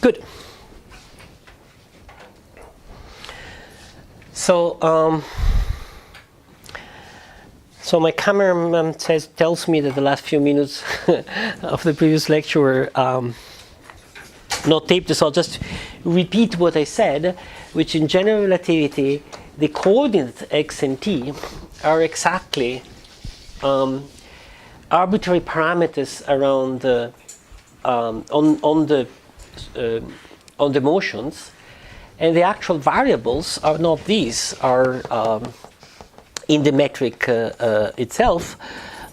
Good. So, so my cameraman tells me that the last few minutes of the previous lecture were not taped, so I'll just repeat what I said, which in general relativity, the coordinates x and t are exactly arbitrary parameters around the on the motions, and the actual variables are not these, are in the metric itself,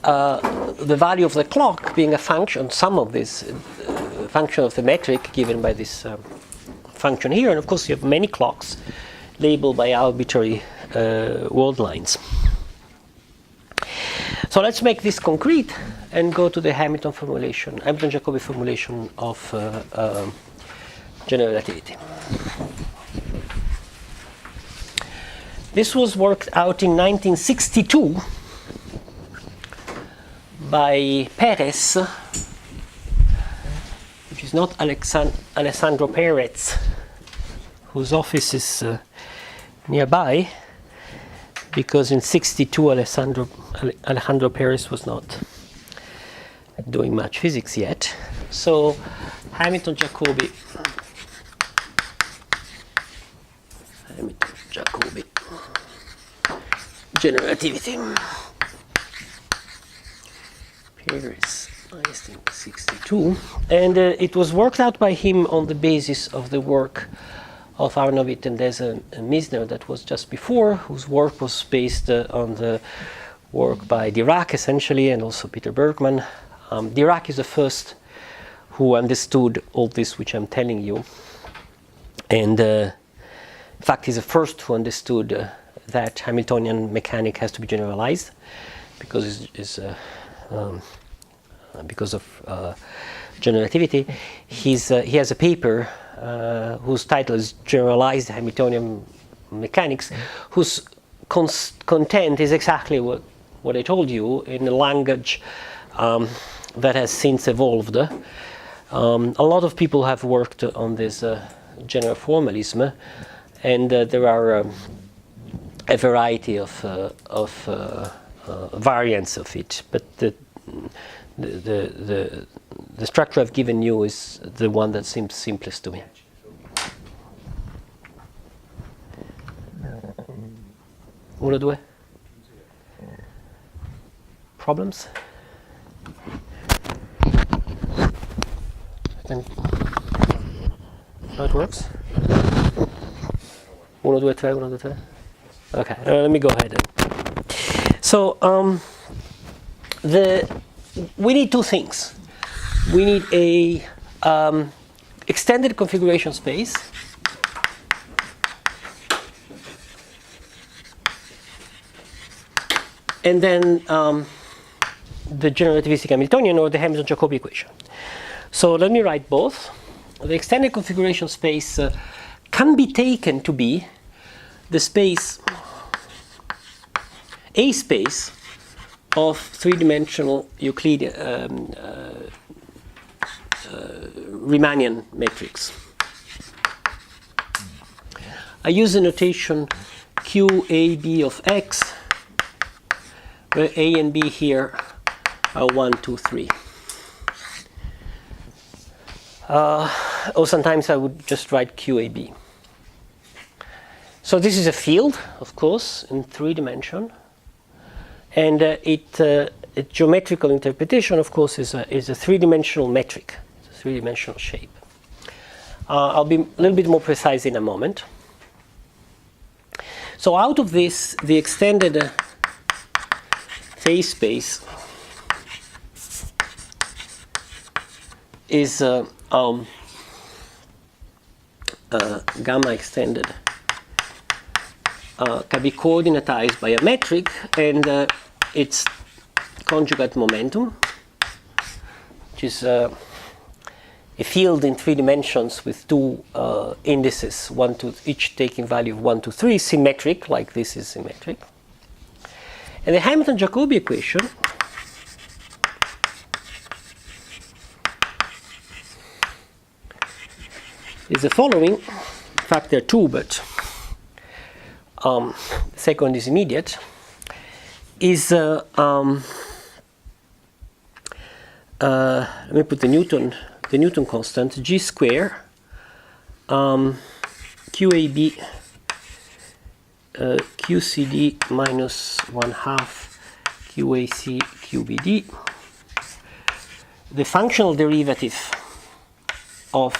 the value of the clock being a function, some of this function of the metric given by this function here, and of course you have many clocks labeled by arbitrary world lines. So let's make this concrete and go to the Hamilton Jacobi formulation of general relativity. This was worked out in 1962 by Perez, which is not Alessandro Perez, whose office is nearby, because in 62 Alejandro Perez was not doing much physics yet. So Hamilton Jacobi general relativity. Perez, 1962, and it was worked out by him on the basis of the work of Arnovit and Misner that was just before, whose work was based on the work by Dirac essentially, and also Peter Bergman. Dirac is the first who understood all this which I'm telling you, and in fact he's the first who understood that Hamiltonian mechanic has to be generalized because because of general relativity. He has a paper whose title is Generalized Hamiltonian Mechanics, whose content is exactly what I told you in a language that has since evolved. A lot of people have worked on this general formalism, and there are a variety of variants of it, but the structure I've given you is the one that seems simplest to me. Uno, due. Problems? How it works? Uno, due, tre, 1, 2, 3. Okay, let me go ahead then. So we need two things. We need a extended configuration space, and then the general relativistic Hamiltonian or the Hamilton Jacobi equation. So let me write both. The extended configuration space can be taken to be the space, a space of three-dimensional Euclidean Riemannian matrix. I use the notation QAB of X, where A and B here are 1, 2, 3. Or sometimes I would just write QAB. So this is a field, of course, in 3 dimensions, and its geometrical interpretation, of course, is a 3-dimensional metric, it's a 3-dimensional shape. I'll be a little bit more precise in a moment. So out of this, the extended phase space is gamma extended can be coordinatized by a metric and its conjugate momentum, which is a field in 3 dimensions with 2 indices, each taking value of 1, 2, 3, symmetric, like this is symmetric. And the Hamilton Jacobi equation is the following. In fact, there are two, but the second is immediate. Is let me put the Newton constant g square QAB QCD minus 1/2 QAC QBD. The functional derivative of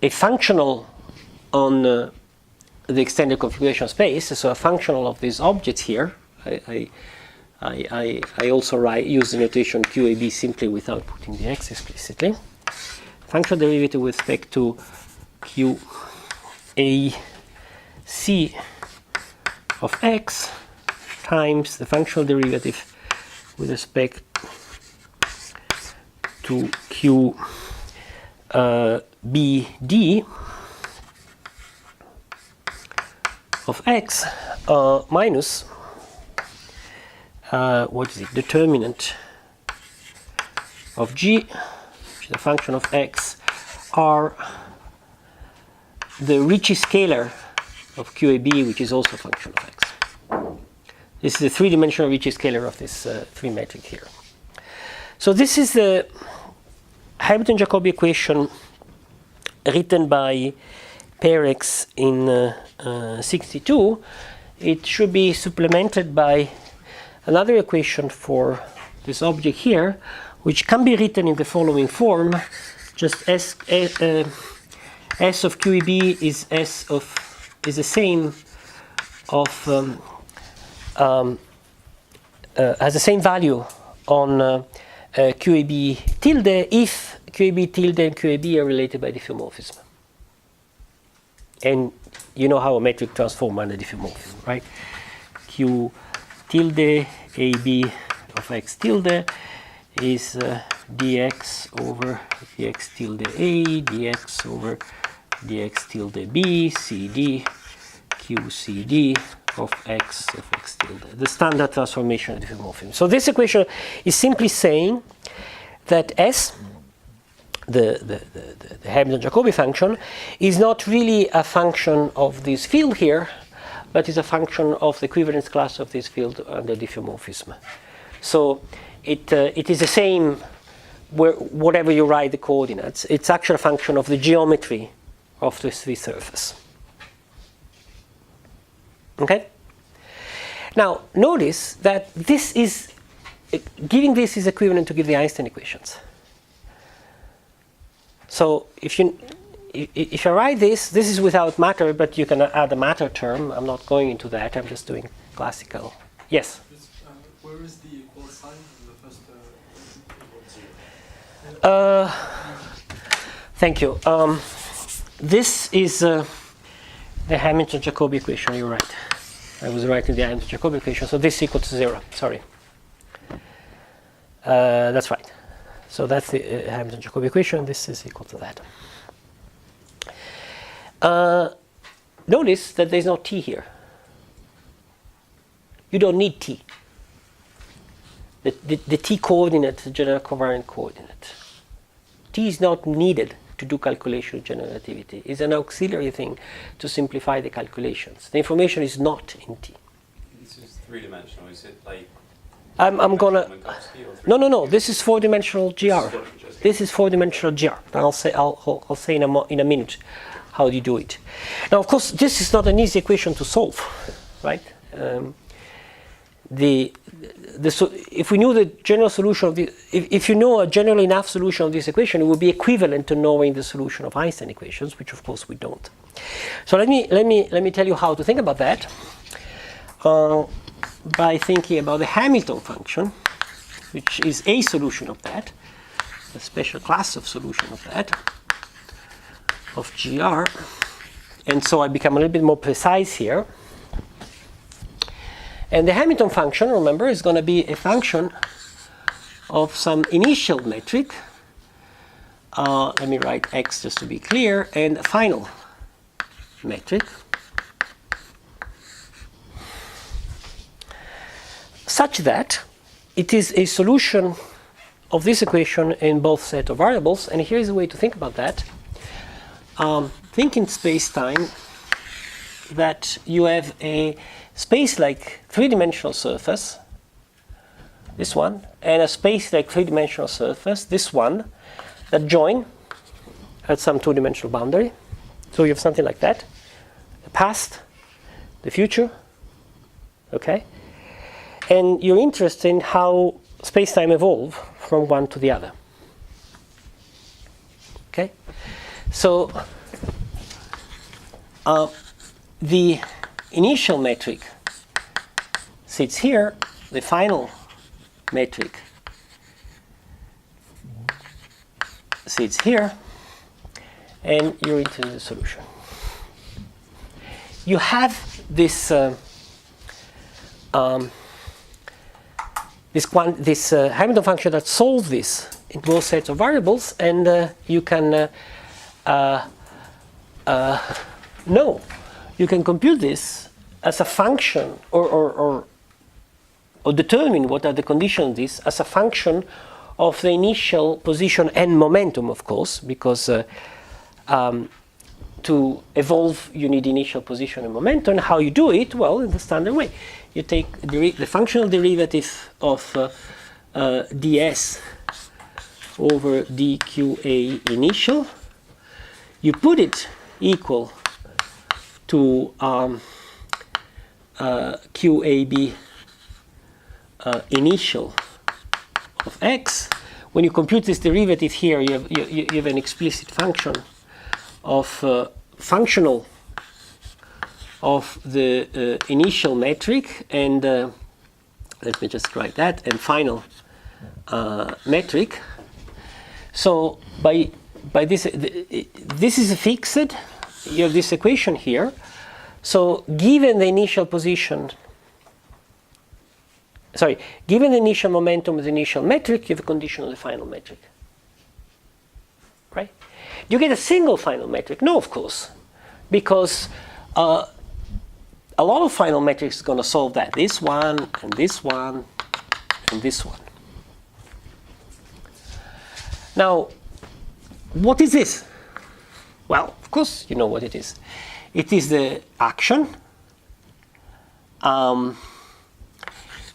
a functional on the extended configuration space, so a functional of these objects here. I also use the notation QAB simply without putting the x explicitly. Functional derivative with respect to QAC of x times the functional derivative with respect to QBD of x minus what is it? Determinant of g, which is a function of x, are the Ricci scalar of QAB, which is also a function of x. This is the three-dimensional Ricci scalar of this three metric here. So this is the Hamilton Jacobi equation written by Perex in 62. It should be supplemented by another equation for this object here, which can be written in the following form: just S of QEB is is the same of has the same value on QEB tilde if QEB tilde and QEB are related by diffeomorphism. And you know how a metric transform under diffeomorphism, right? Q tilde AB of x tilde is dx over dx tilde A, dx over dx tilde B, CD, QCD of x tilde, the standard transformation of diffeomorphism. So this equation is simply saying that S, the Hamilton Jacobi function, is not really a function of this field here, but is a function of the equivalence class of this field under diffeomorphism. So it is the same whatever you write the coordinates. It's actually a function of the geometry of this free surface. Okay? Now, notice that this is, giving this is equivalent to give the Einstein equations. So if I write this is without matter, but you can add a matter term. I'm not going into that. I'm just doing classical. Yes? Where is the equal sign in the first equal 0? Thank you. This is the Hamilton Jacobi equation. You're right. I was writing the Hamilton Jacobi equation. So this equals to 0. Sorry. That's right. So that's the Hamilton Jacobi equation. This is equal to that. Notice that there's no t here. You don't need t. The t coordinate is a general covariant coordinate. T is not needed to do calculation of general relativity. It's an auxiliary thing to simplify the calculations. The information is not in t. This is three-dimensional. Is it like? I'm gonna. No. This is four-dimensional GR. This is four-dimensional GR. I'll say in a minute how do you do it. Now, of course, this is not an easy equation to solve, right? If we knew the general solution of the, if you know a general enough solution of this equation, it would be equivalent to knowing the solution of Einstein equations, which of course we don't. So let me tell you how to think about that. By thinking about the Hamilton function, which is a solution of that, a special class of solution of that, of GR. And so I become a little bit more precise here. And the Hamilton function, remember, is going to be a function of some initial metric. Let me write x just to be clear, and a final metric. Such that it is a solution of this equation in both set of variables, and here's a way to think about that. Think in space-time that you have a space-like three-dimensional surface, this one, and a space-like three-dimensional surface, this one, that join at some two-dimensional boundary. So you have something like that, the past, the future, okay? And you're interested in how space-time evolve from one to the other. Okay? So the initial metric sits here, the final metric sits here, and you're into the solution. You have this Hamilton function that solves this in both sets of variables, and you can you can compute this as a function, or determine what are the conditions of this as a function of the initial position and momentum, of course, because to evolve you need initial position and momentum. How you do it? Well, in the standard way. You take the functional derivative of ds over dqa initial. You put it equal to qab initial of x. When you compute this derivative here, you have an explicit function of functional of the initial metric, and let me just write that, and final metric. So by this, this is fixed. You have this equation here. So given the initial position, given the initial momentum of the initial metric, you have a condition of the final metric. Right? You get a single final metric? No, of course, because a lot of final metrics is going to solve that. This one, and this one, and this one. Now, what is this? Well, of course, you know what it is. It is the action,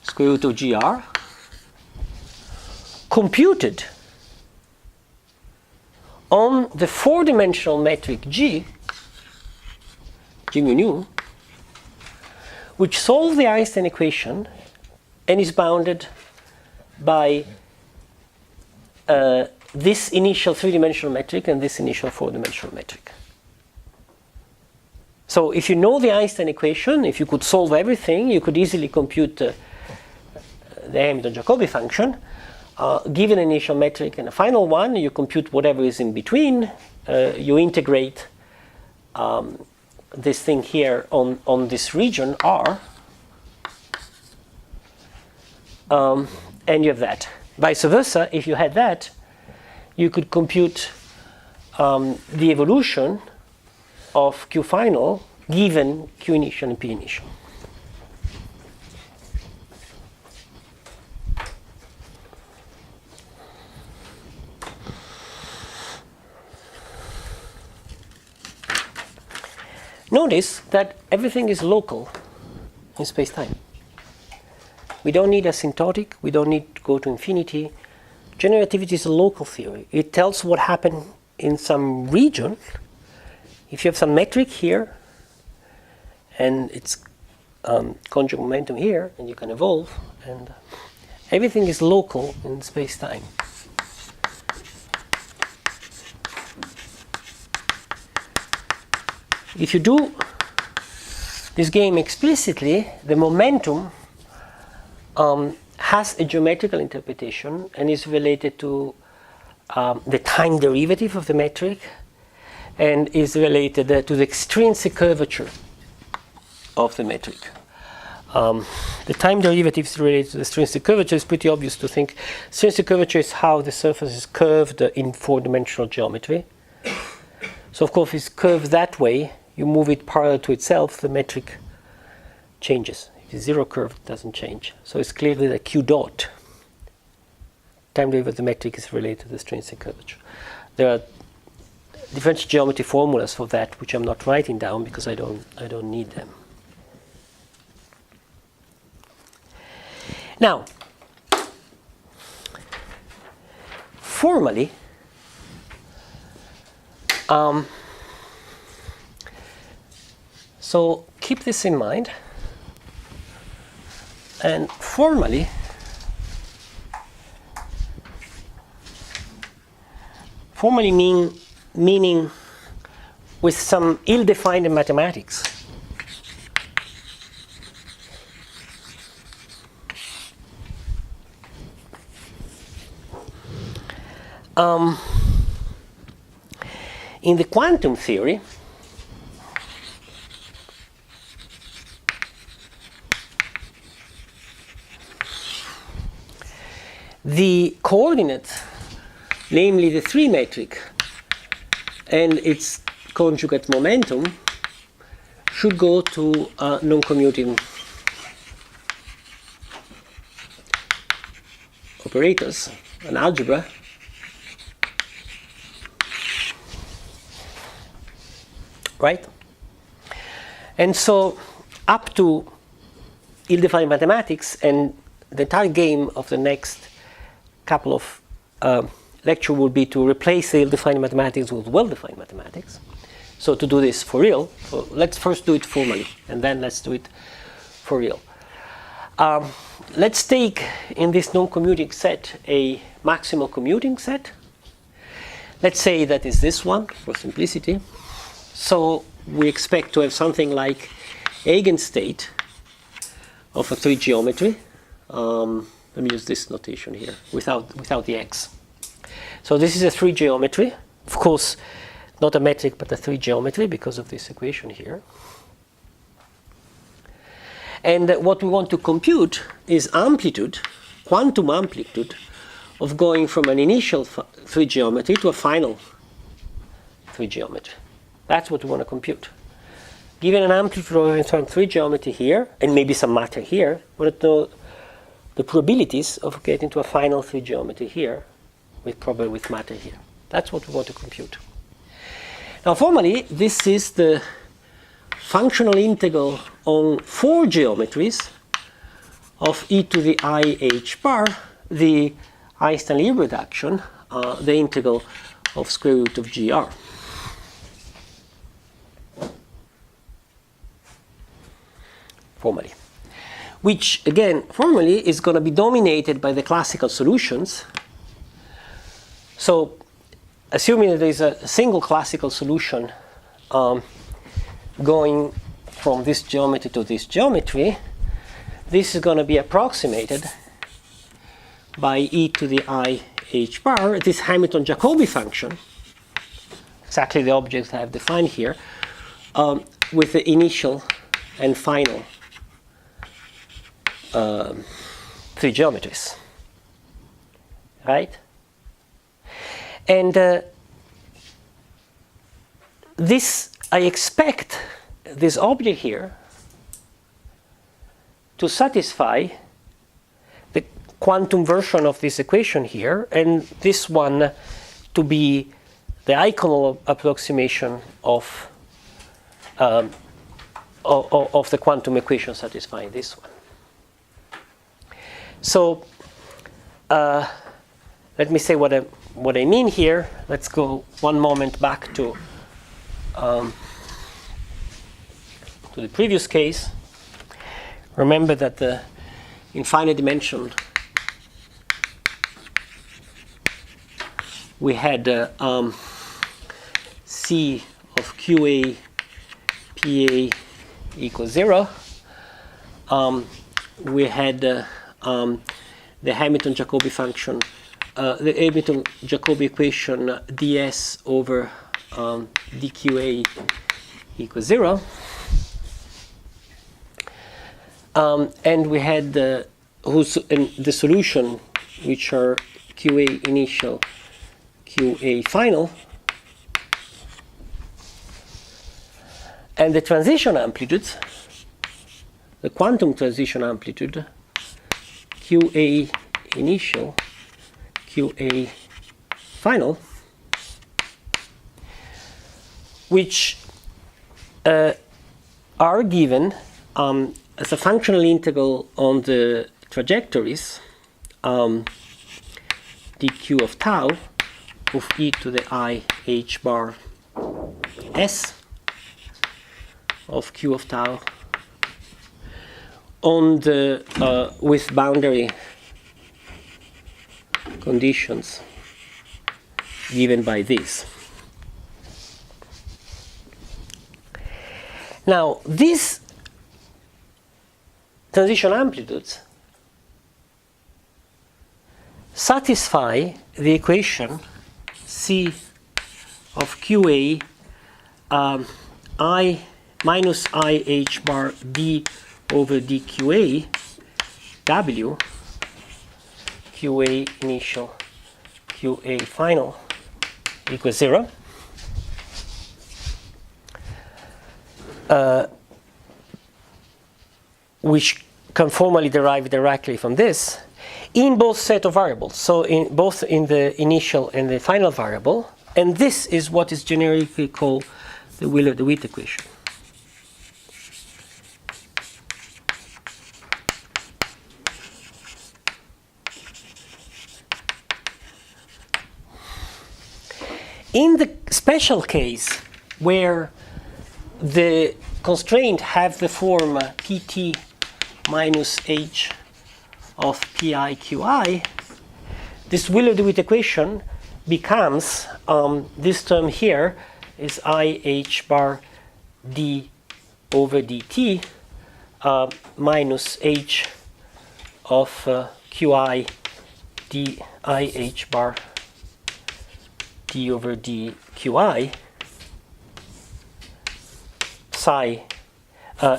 square root of gr, computed on the four-dimensional metric G mu nu, which solves the Einstein equation and is bounded by this initial three-dimensional metric and this initial four-dimensional metric. So if you know the Einstein equation, if you could solve everything, you could easily compute the Hamilton Jacobi function. Given an initial metric and a final one, you compute whatever is in between. You integrate this thing here on this region R, and you have that. Vice versa, if you had that, you could compute the evolution of Q final given Q initial and P initial. Notice that everything is local in space-time. We don't need asymptotic, we don't need to go to infinity. Generativity is a local theory. It tells what happened in some region. If you have some metric here, and it's conjugate momentum here, and you can evolve, and everything is local in space-time. If you do this game explicitly, the momentum has a geometrical interpretation and is related to the time derivative of the metric, and is related to the extrinsic curvature of the metric. The time derivative is related to the extrinsic curvature. It's pretty obvious to think extrinsic curvature is how the surface is curved in four-dimensional geometry. So of course, if it's curved that way, you move it parallel to itself, the metric changes. If it's zero curved, it doesn't change. So it's clearly the Q dot time derivative of the metric is related to the extrinsic curvature. There are differential geometry formulas for that, which I'm not writing down because I don't need them. Now, formally, so keep this in mind. And formally, meaning with some ill-defined mathematics. In the quantum theory, the coordinates, namely the 3 metric and its conjugate momentum, should go to non-commuting operators, an algebra, right? And so up to ill-defined mathematics, and the entire game of the next couple of lecture will be to replace the ill-defined mathematics with well-defined mathematics. So to do this for real, so let's first do it formally, and then let's do it for real. Let's take in this non-commuting set a maximal commuting set. Let's say that is this one for simplicity. So we expect to have something like eigenstate of a 3 geometry. Let me use this notation here without the x. So this is a 3 geometry. Of course, not a metric, but a 3 geometry because of this equation here. And what we want to compute is amplitude, quantum amplitude, of going from an initial 3 geometry to a final 3 geometry. That's what we want to compute. Given an amplitude of some 3 geometry here, and maybe some matter here, we want to know the probabilities of getting to a final 3 geometry here, probably with matter here. That's what we want to compute. Now formally, this is the functional integral on 4 geometries of e to the I h bar, the Einstein-Lie reduction, the integral of square root of gr. Formally. Which, again, formally is going to be dominated by the classical solutions. So, assuming that there is a single classical solution going from this geometry to this geometry, this is going to be approximated by e to the I h bar, this Hamilton Jacobi function, exactly the objects I have defined here, with the initial and final 3 geometries, right? And this, I expect this object here to satisfy the quantum version of this equation here, and this one to be the iconal approximation of the quantum equation satisfying this one. So let me say what I mean here. Let's go one moment back to the previous case. Remember that the infinite dimension we had C of QA PA equals 0. We had the Hamilton Jacobi function, the Hamilton Jacobi equation ds over dqa equals 0. And we had the solution, which are QA initial, QA final. And the transition amplitude, the quantum transition amplitude, QA initial, QA final, which are given as a functional integral on the trajectories dq of tau of e to the I h bar s of q of tau on the with boundary conditions given by this. Now, these transition amplitudes satisfy the equation C of QA I minus IH bar D over dQA W QA initial QA final equals 0. Which can formally derive directly from this in both set of variables, so in both in the initial and the final variable, and this is what is generically called the Wheeler-DeWitt equation. In the special case where the constraint have the form pt minus h of pi qi, this Wheeler-DeWitt equation becomes, this term here is IH bar d over dt minus h of qi d IH bar d over dqi psi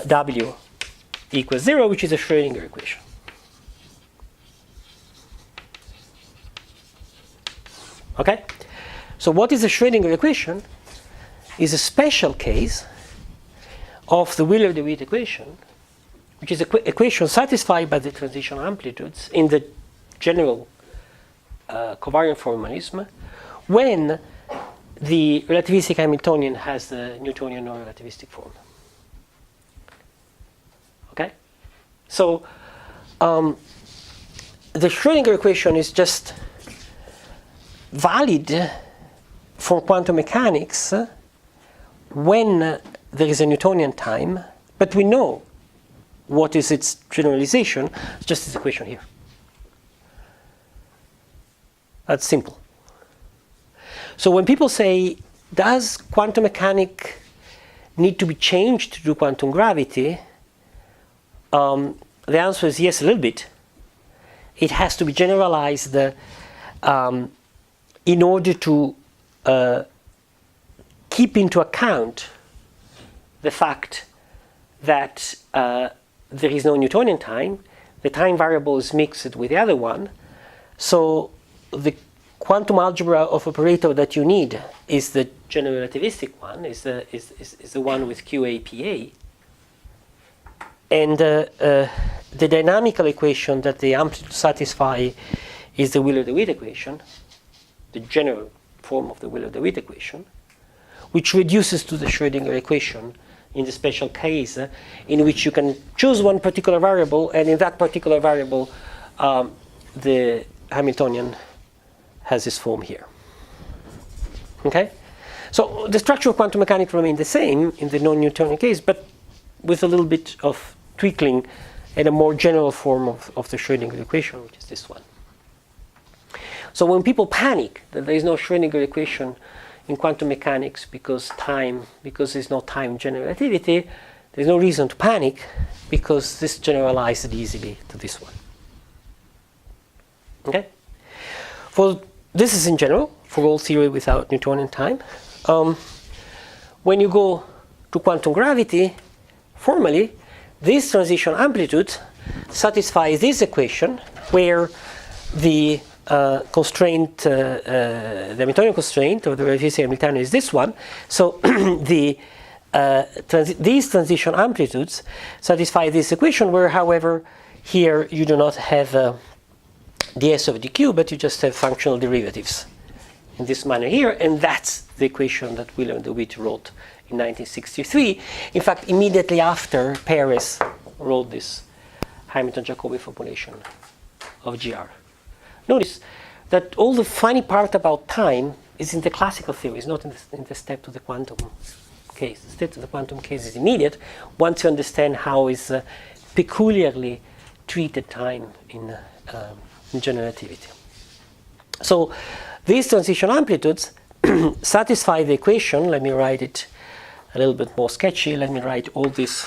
w equals 0, which is a Schrödinger equation. Okay? So what is a Schrödinger equation? Is a special case of the Wheeler-DeWitt equation, which is an equation satisfied by the transition amplitudes in the general covariant formalism when the relativistic Hamiltonian has the Newtonian non-relativistic form. Okay? So the Schrödinger equation is just valid for quantum mechanics when there is a Newtonian time, but we know what is its generalization, it's just this equation here. That's simple. So when people say, does quantum mechanics need to be changed to do quantum gravity? The answer is yes, a little bit. It has to be generalized in order to keep into account the fact that there is no Newtonian time. The time variable is mixed with the other one. So the quantum algebra of operator that you need is the general relativistic one, is the one with QAPA. And the dynamical equation that the amplitude satisfy is the Wheeler-DeWitt equation, the general form of the Wheeler-DeWitt equation, which reduces to the Schrödinger equation in the special case in which you can choose one particular variable, and in that particular variable the Hamiltonian has this form here. Okay? So the structure of quantum mechanics remains the same in the non-Newtonian case, but with a little bit of tweaking and a more general form of the Schrödinger equation, which is this one. So when people panic that there is no Schrödinger equation in quantum mechanics because there's no time general relativity, there's no reason to panic because this generalizes easily to this one. Okay? This is in general for all theory without Newtonian time. When you go to quantum gravity, formally, this transition amplitude satisfies this equation where the constraint, the Hamiltonian constraint of the relativistic Hamiltonian is this one. So these transition amplitudes satisfy this equation where, however, here you do not have ds of dq, but you just have functional derivatives in this manner here, and that's the equation that Wheeler-DeWitt wrote in 1963. In fact, immediately after Paris wrote this Hamilton Jacobi formulation of GR. Notice that all the funny part about time is in the classical theory, it's not in the step to the quantum case. The step to the quantum case is immediate once you understand how is peculiarly treated time in generativity. So these transition amplitudes satisfy the equation. Let me write it a little bit more sketchy. Let me write all this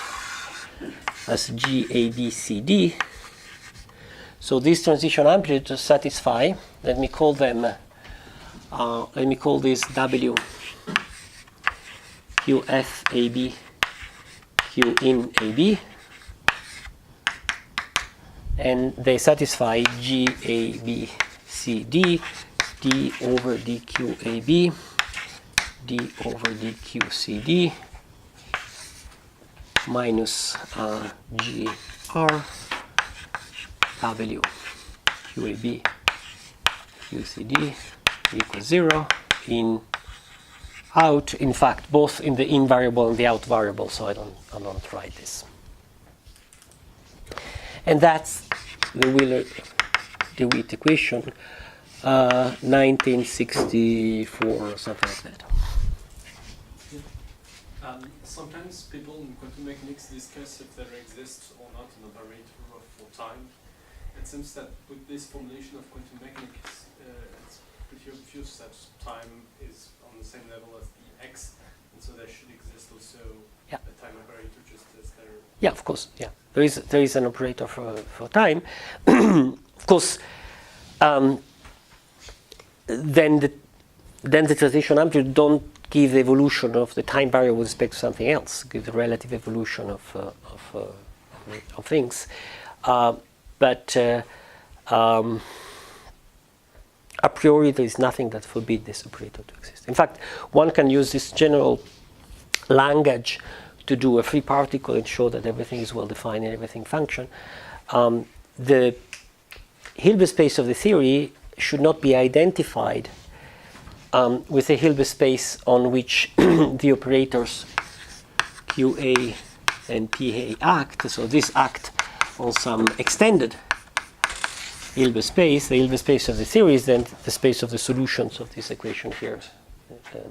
as G, A, B, C, D. So these transition amplitudes satisfy, let me call them, let me call this W, Q, F, A, B, Q in A, B. And they satisfy G, A, B, C, D, D over dq AB, D over dq CD, minus GR, W, QAB, QCD equals 0 in out, in fact, both in the in variable and the out variable, so I don't write this. And that's the Wheeler-DeWitt equation, 1964 or something like that. Sometimes people in quantum mechanics discuss if there exists or not an operator for time. It seems that with this formulation of quantum mechanics, it's pretty obvious that time is on the same level as the x, and so there should exist also a time operator just as there. Yeah, of course. Yeah, there is an operator for time. Of course, then the transition amplitude don't give the evolution of the time variable with respect to something else. Give the relative evolution of things, but a priori there is nothing that forbids this operator to exist. In fact, one can use this general language to do a free particle and show that everything is well defined and everything function. The Hilbert space of the theory should not be identified with a Hilbert space on which the operators QA and PA act. So this act on some extended Hilbert space. The Hilbert space of the theory is then the space of the solutions of this equation here.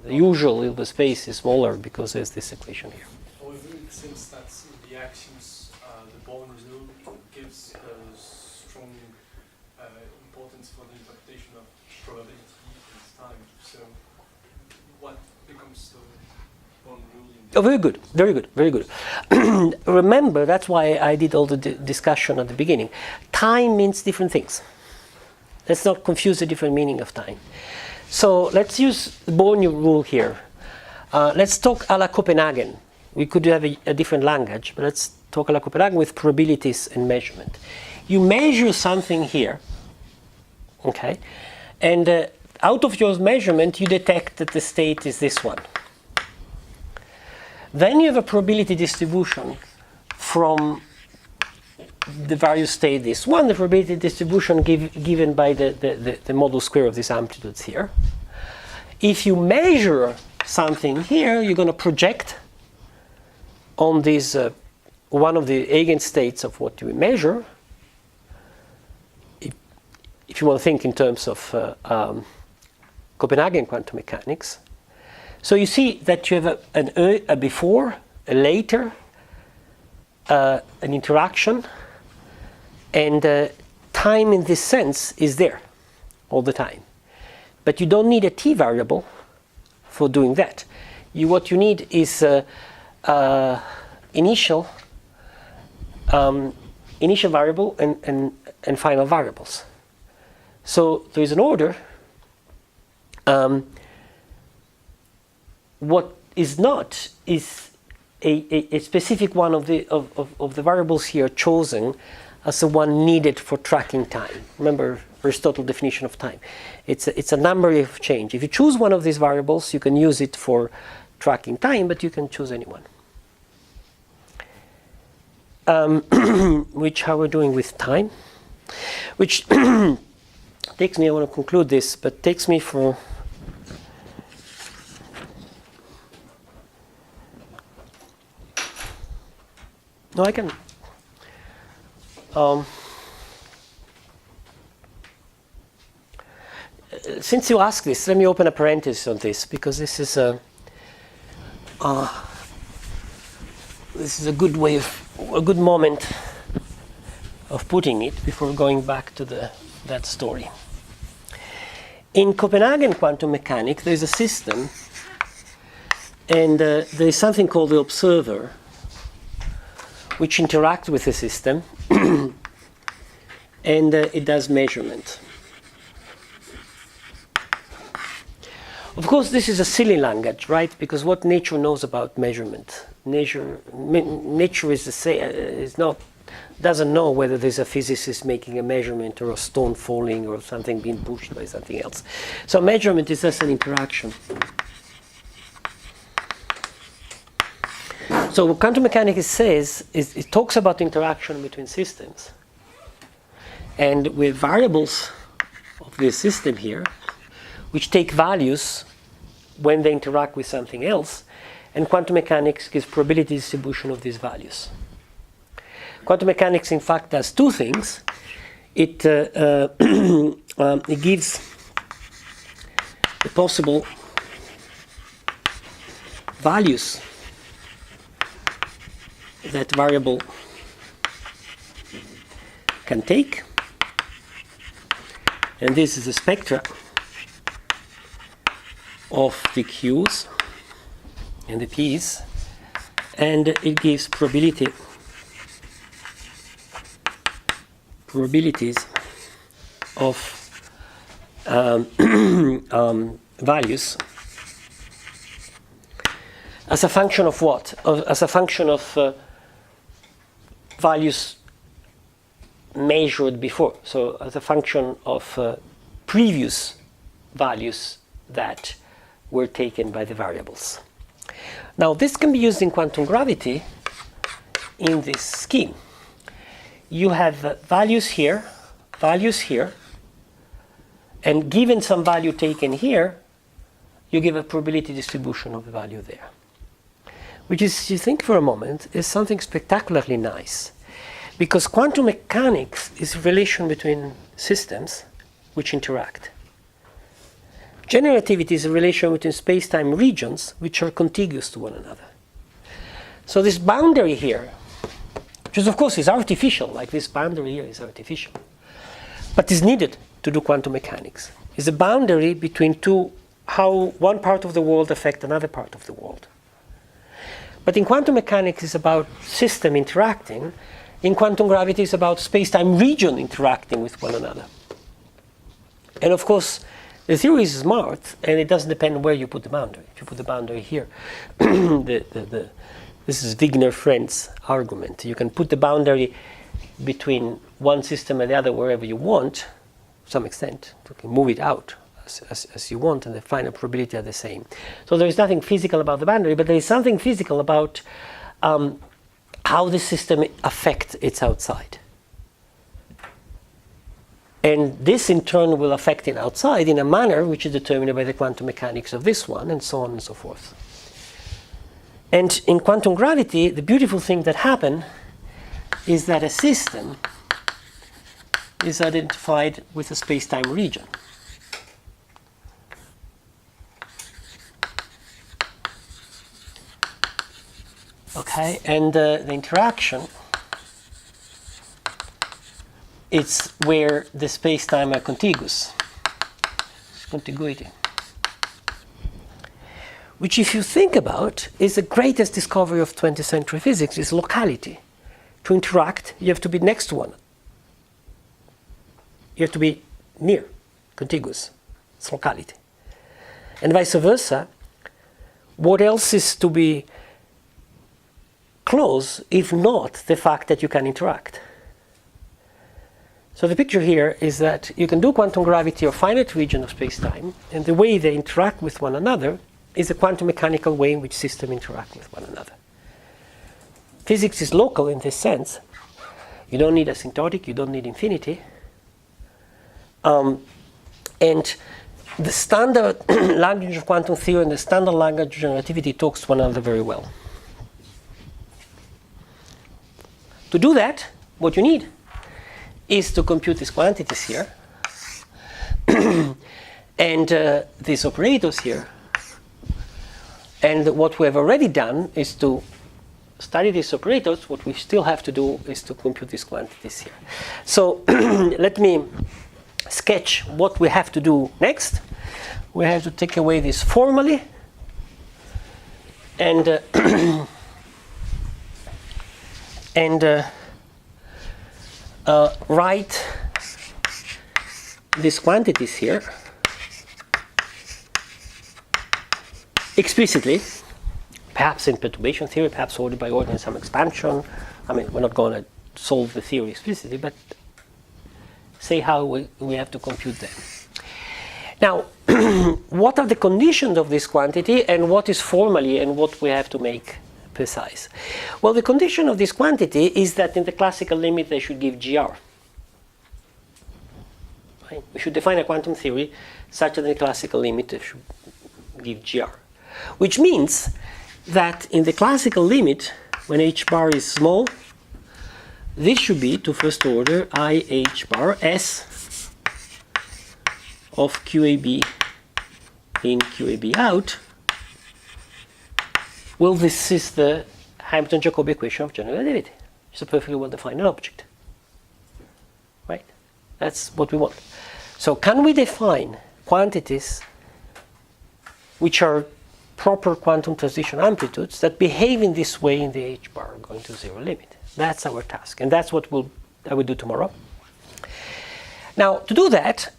The usual Hilbert space is smaller because there's this equation here. However, it seems that in the axioms, the Born rule gives a strong importance for the interpretation of probability and time. So, what becomes the Born rule? Oh, very good, very good, very good. Remember, that's why I did all the discussion at the beginning. Time means different things. Let's not confuse the different meaning of time. So let's use the Born rule here. Let's talk a la Copenhagen. We could have a different language, but let's talk a la Copenhagen with probabilities and measurement. You measure something here, okay, and out of your measurement you detect that the state is this one. Then you have a probability distribution from the various state this one, the probability distribution given by the model square of these amplitudes here. If you measure something here, you're going to project on this one of the eigenstates of what you measure. If you want to think in terms of Copenhagen quantum mechanics. So you see that you have a before, a later, an interaction, and time in this sense is there all the time. But you don't need a t variable for doing that. What you need is initial variable and final variables. So there is an order. What is not is a specific one of the variables here chosen as the one needed for tracking time. Remember Aristotle's definition of time. It's a number of change. If you choose one of these variables, you can use it for tracking time, but you can choose any one. Which how we're doing with time, which takes me, I want to conclude this, but takes me for no, I can since you ask this, let me open a parenthesis on this, because this is a good way of, a good moment of putting it before going back to that story. In Copenhagen quantum mechanics, there is a system, and there is something called the observer, which interacts with the system, and it does measurement. Of course, this is a silly language, right? Because what nature knows about measurement, nature is the same. Doesn't know whether there's a physicist making a measurement or a stone falling or something being pushed by something else. So measurement is just an interaction. So what quantum mechanics says is it talks about interaction between systems, and with variables of this system here, which take values when they interact with something else, and quantum mechanics gives probability distribution of these values. Quantum mechanics, in fact, does two things. It gives the possible values that variable can take, and this is a spectra of the Q's and the P's, and it gives probabilities of values as a function of what? As a function of values measured before, so as a function of previous values that were taken by the variables. Now, this can be used in quantum gravity in this scheme. You have values here, and given some value taken here, you give a probability distribution of the value there. Which is, you think for a moment, is something spectacularly nice. Because quantum mechanics is a relation between systems which interact. General relativity is a relation between space-time regions which are contiguous to one another. So this boundary here, which is, of course is artificial, like this boundary here is artificial, but is needed to do quantum mechanics, is a boundary between how one part of the world affects another part of the world. But in quantum mechanics it's about system interacting. In quantum gravity it's about space-time region interacting with one another. And of course, the theory is smart, and it doesn't depend where you put the boundary. If you put the boundary here, this is Wigner-Friend's argument. You can put the boundary between one system and the other wherever you want, to some extent. You can move it out as you want, and the final probability are the same. So there is nothing physical about the boundary, but there is something physical about how the system affects its outside. And this in turn will affect it outside in a manner which is determined by the quantum mechanics of this one, and so on and so forth. And in quantum gravity, the beautiful thing that happens is that a system is identified with a space-time region. Okay, and the interaction, it's where the space-time are contiguous. It's contiguity. Which, if you think about, is the greatest discovery of 20th century physics, is locality. To interact, you have to be next to one. You have to be near, contiguous. It's locality. And vice versa, what else is to be close, if not the fact that you can interact? So the picture here is that you can do quantum gravity or finite region of space-time, and the way they interact with one another is a quantum mechanical way in which systems interact with one another. Physics is local in this sense. You don't need asymptotic, you don't need infinity. And the standard language of quantum theory and the standard language of relativity talks to one another very well. To do that, what you need is to compute these quantities here and these operators here. And what we have already done is to study these operators. What we still have to do is to compute these quantities here. So let me sketch what we have to do next. We have to take away this formally and write these quantities here explicitly, perhaps in perturbation theory, perhaps order by order in some expansion. I mean, we're not going to solve the theory explicitly, but say how we have to compute them. Now, what are the conditions of this quantity and what is formally and what we have to make precise? Well, the condition of this quantity is that in the classical limit they should give GR. Right? We should define a quantum theory such that in the classical limit they should give GR. Which means that in the classical limit, when h bar is small, this should be, to first order, I h bar s of QAB in QAB out. Well, this is the Hamilton Jacobi equation of general relativity. It's a perfectly well-defined object. Right? That's what we want. So can we define quantities which are proper quantum transition amplitudes that behave in this way in the h bar going to zero limit? That's our task, and that's what I will do tomorrow. Now, to do that,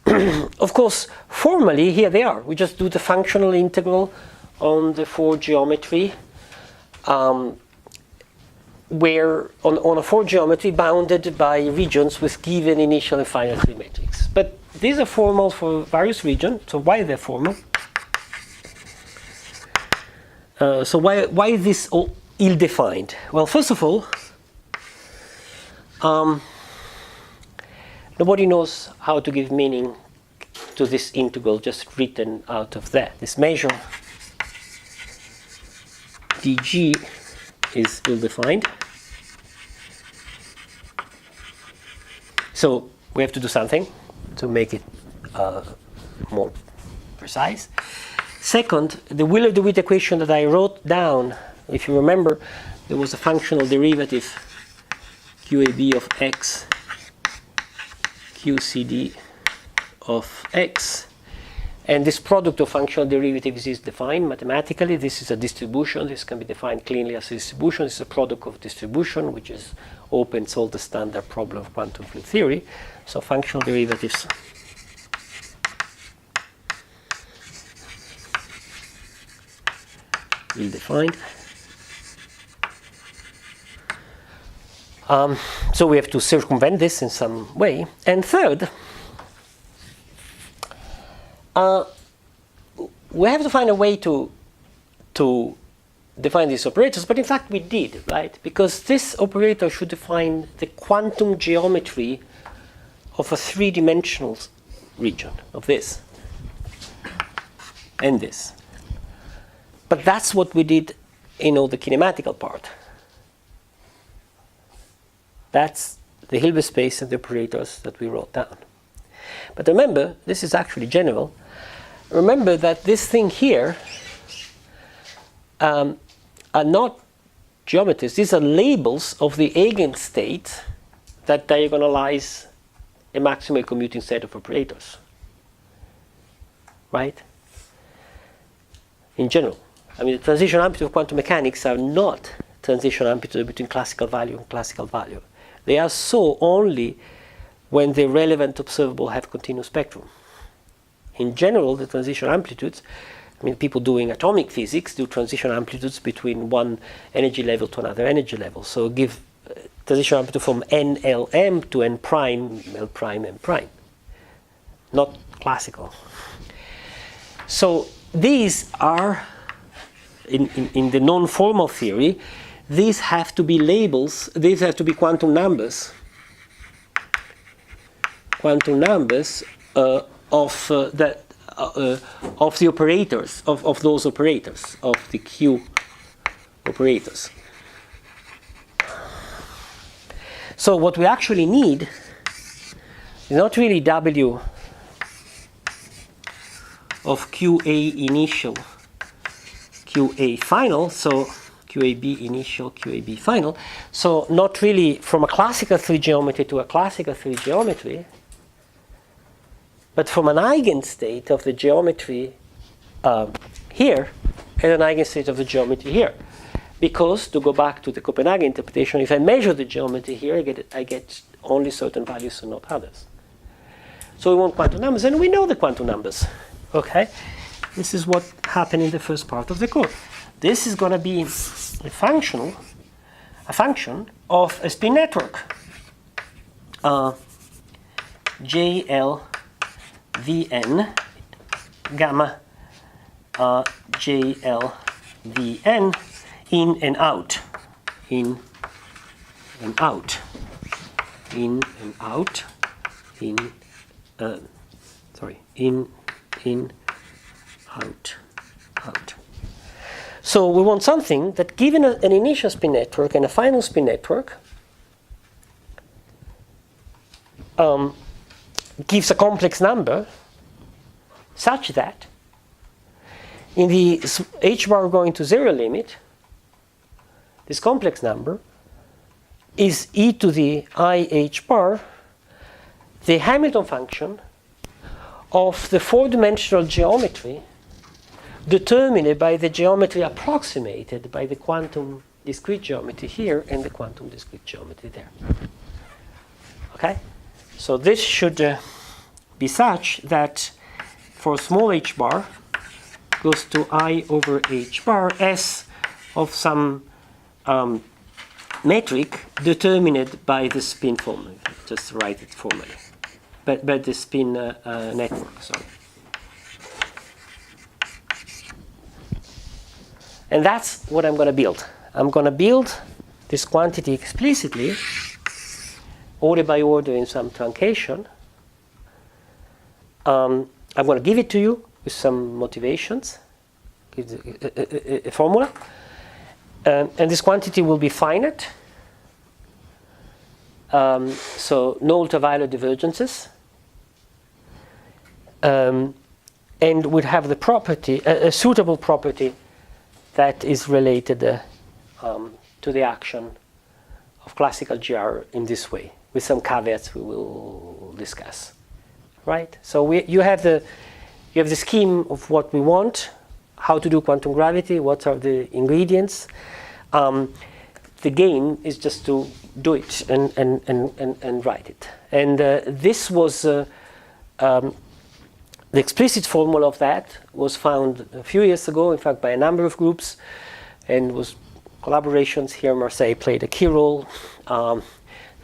of course, formally, here they are. We just do the functional integral on the 4 geometry, where on a 4 geometry bounded by regions with given initial and final metrics. But these are formal for various regions, so why they're formal? So why is this all ill-defined? Well, first of all, nobody knows how to give meaning to this integral just written out of that. This measure dg is ill-defined. So we have to do something to make it more precise. Second, the Wheeler-DeWitt equation that I wrote down, if you remember, there was a functional derivative QAB of x, QCD of x, and this product of functional derivatives is defined mathematically. This is a distribution. This can be defined cleanly as a distribution. This is a product of distribution, which is open, solve the standard problem of quantum field theory. So functional derivatives ill-defined. So we have to circumvent this in some way. And third, we have to find a way to define these operators, but in fact we did, right? Because this operator should define the quantum geometry of a 3-dimensional region of this and this. But that's what we did in all the kinematical part. That's the Hilbert space and the operators that we wrote down. But remember, this is actually general. Remember that this thing here are not geometries. These are labels of the eigenstate that diagonalize a maximally commuting set of operators. Right? In general. I mean, the transition amplitude of quantum mechanics are not transition amplitude between classical value and classical value. They are so only when the relevant observable have continuous spectrum. In general, the transition amplitudes, I mean, people doing atomic physics do transition amplitudes between one energy level to another energy level. So give transition amplitude from NLM to N prime, L prime, M prime. Not classical. So these are, in the non-formal theory, these have to be labels, these have to be quantum numbers. Quantum numbers of the operators, of those operators, of the Q operators. So what we actually need is not really W of QA initial, QA final, so QAB initial, QAB final. So not really from a classical 3 geometry to a classical 3 geometry, but from an eigenstate of the geometry here and an eigenstate of the geometry here. Because, to go back to the Copenhagen interpretation, if I measure the geometry here, I get only certain values and not others. So we want quantum numbers, and we know the quantum numbers. Okay? This is what happened in the first part of the course. This is going to be a function of a spin network. JLVN gamma JLVN in and out, in and out, in and out, in out, out. So we want something that, given an initial spin network and a final spin network, gives a complex number such that in the h bar going to 0 limit, this complex number is e to the I h bar, the Hamilton function of the 4-dimensional geometry determined by the geometry approximated by the quantum discrete geometry here and the quantum discrete geometry there. Okay? So this should be such that for small h bar goes to I over h bar s of some metric determined by the spin formula. Just write it formally. But the spin network, sorry. And that's what I'm going to build. I'm going to build this quantity explicitly, order by order in some truncation. I'm going to give it to you with some motivations, give a formula. And this quantity will be finite. So no ultraviolet divergences. And would have the property, a suitable property that is related to the action of classical GR in this way, with some caveats we will discuss. Right? So you have the scheme of what we want, how to do quantum gravity, what are the ingredients. The game is just to do it and write it. And this was the explicit formula of that was found a few years ago, in fact, by a number of groups, and was collaborations here. Marseille played a key role.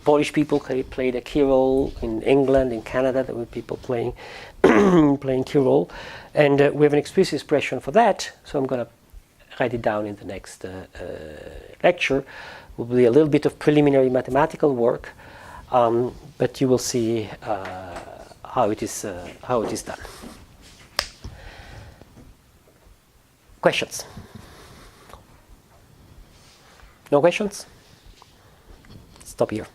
Polish people played a key role in England, in Canada. There were people playing key role, and we have an explicit expression for that. So I'm going to write it down in the next lecture. It will be a little bit of preliminary mathematical work, but you will see how it is done. Questions? No questions? Stop here.